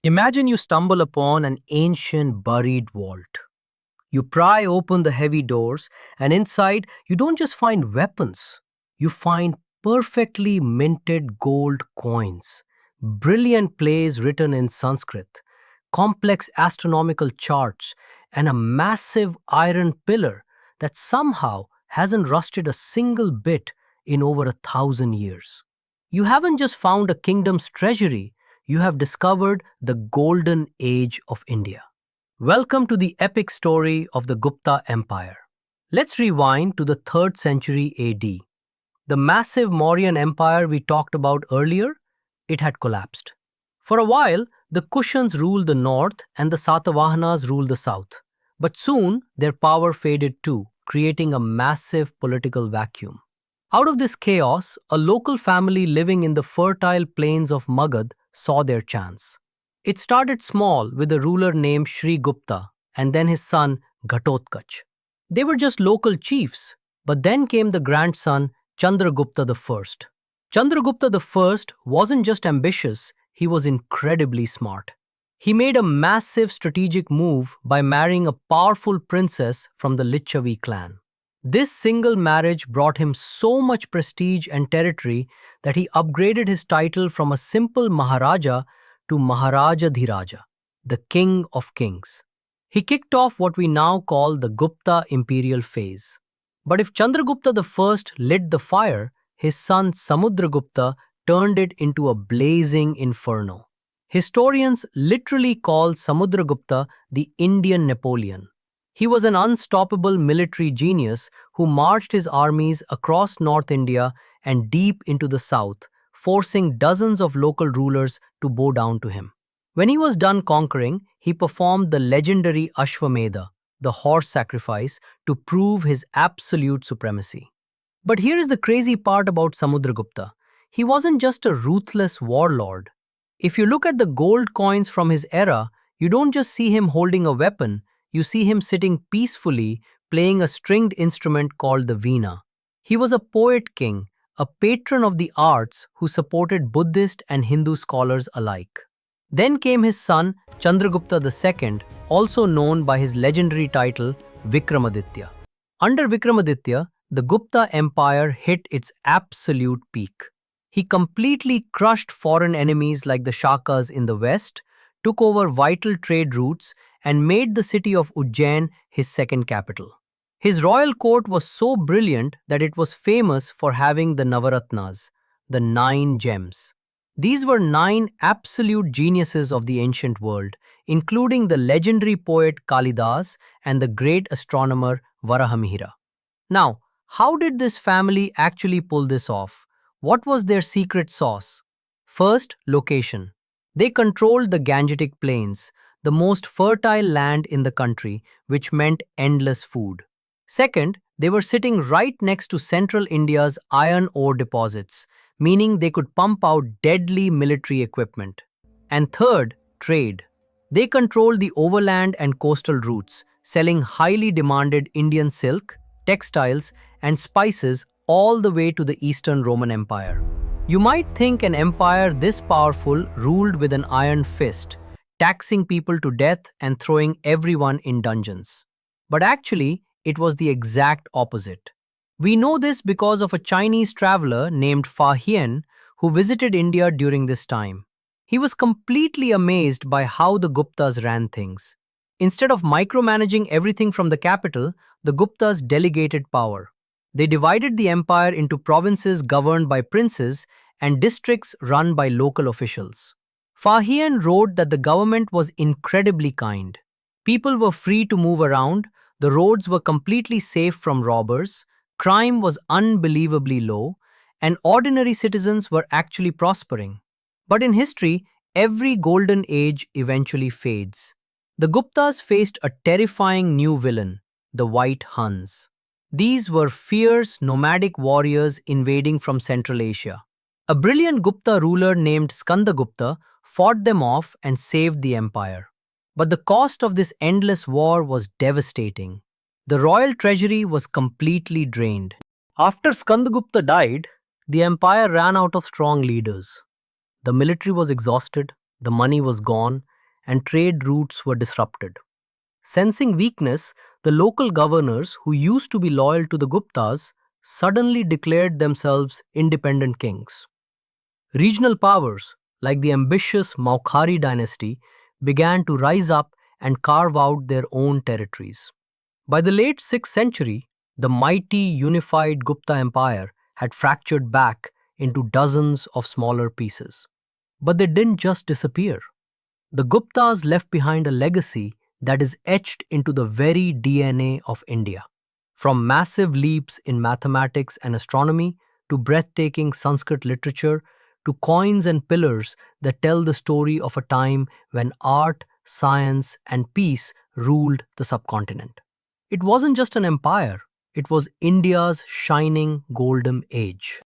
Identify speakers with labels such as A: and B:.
A: Imagine you stumble upon an ancient buried vault. You pry open the heavy doors, and inside, you don't just find weapons, you find perfectly minted gold coins, brilliant plays written in Sanskrit, complex astronomical charts, and a massive iron pillar that somehow hasn't rusted a single bit in over 1,000 years. You haven't just found a kingdom's treasury, you have discovered the golden age of India. Welcome to the epic story of the Gupta Empire. Let's rewind to the 3rd century AD. The massive Mauryan Empire we talked about earlier, it had collapsed. For a while, the Kushans ruled the north and the Satavahanas ruled the south. But soon, their power faded too, creating a massive political vacuum. Out of this chaos, a local family living in the fertile plains of Magad saw their chance. It started small with a ruler named Sri Gupta and then his son Ghatotkach. They were just local chiefs, but then came the grandson Chandragupta I. Chandragupta I wasn't just ambitious, he was incredibly smart. He made a massive strategic move by marrying a powerful princess from the Lichavi clan. This single marriage brought him so much prestige and territory that he upgraded his title from a simple Maharaja to Maharaja Dhiraja, the king of kings. He kicked off what we now call the Gupta imperial phase. But if Chandragupta I lit the fire, his son Samudragupta turned it into a blazing inferno. Historians literally call Samudragupta the Indian Napoleon. He was an unstoppable military genius who marched his armies across North India and deep into the south, forcing dozens of local rulers to bow down to him. When he was done conquering, he performed the legendary Ashwamedha, the horse sacrifice, to prove his absolute supremacy. But here is the crazy part about Samudragupta. He wasn't just a ruthless warlord. If you look at the gold coins from his era, you don't just see him holding a weapon, you see him sitting peacefully playing a stringed instrument called the veena. He was a poet king, a patron of the arts who supported Buddhist and Hindu scholars alike. Then came his son Chandragupta II, also known by his legendary title Vikramaditya. Under Vikramaditya, the Gupta Empire hit its absolute peak. He completely crushed foreign enemies like the Shakas in the west, took over vital trade routes, and made the city of Ujjain his second capital. His royal court was so brilliant that it was famous for having the Navaratnas, the 9 gems. These were 9 absolute geniuses of the ancient world, including the legendary poet Kalidasa and the great astronomer Varahamihira. Now, how did this family actually pull this off? What was their secret sauce? First, location. They controlled the Gangetic Plains, the most fertile land in the country, which meant endless food. Second, they were sitting right next to central India's iron ore deposits, meaning they could pump out deadly military equipment. And third, trade. They controlled the overland and coastal routes, selling highly demanded Indian silk, textiles, and spices all the way to the Eastern Roman Empire. You might think an empire this powerful ruled with an iron fist, taxing people to death and throwing everyone in dungeons. But actually, it was the exact opposite. We know this because of a Chinese traveler named Fa Hien who visited India during this time. He was completely amazed by how the Guptas ran things. Instead of micromanaging everything from the capital, the Guptas delegated power. They divided the empire into provinces governed by princes and districts run by local officials. Fa Hien wrote that the government was incredibly kind. People were free to move around, the roads were completely safe from robbers, crime was unbelievably low, and ordinary citizens were actually prospering. But in history, every golden age eventually fades. The Guptas faced a terrifying new villain, the White Huns. These were fierce, nomadic warriors invading from Central Asia. A brilliant Gupta ruler named Skandagupta fought them off and saved the empire. But the cost of this endless war was devastating. The royal treasury was completely drained. After Skandagupta died, the empire ran out of strong leaders. The military was exhausted, the money was gone, and trade routes were disrupted. Sensing weakness, the local governors, who used to be loyal to the Guptas, suddenly declared themselves independent kings. Regional powers, like the ambitious Maukhari dynasty, began to rise up and carve out their own territories. By the late 6th century, the mighty unified Gupta Empire had fractured back into dozens of smaller pieces. But they didn't just disappear. The Guptas left behind a legacy that is etched into the very DNA of India. From massive leaps in mathematics and astronomy to breathtaking Sanskrit literature to coins and pillars that tell the story of a time when art, science, and peace ruled the subcontinent. It wasn't just an empire, it was India's shining golden age.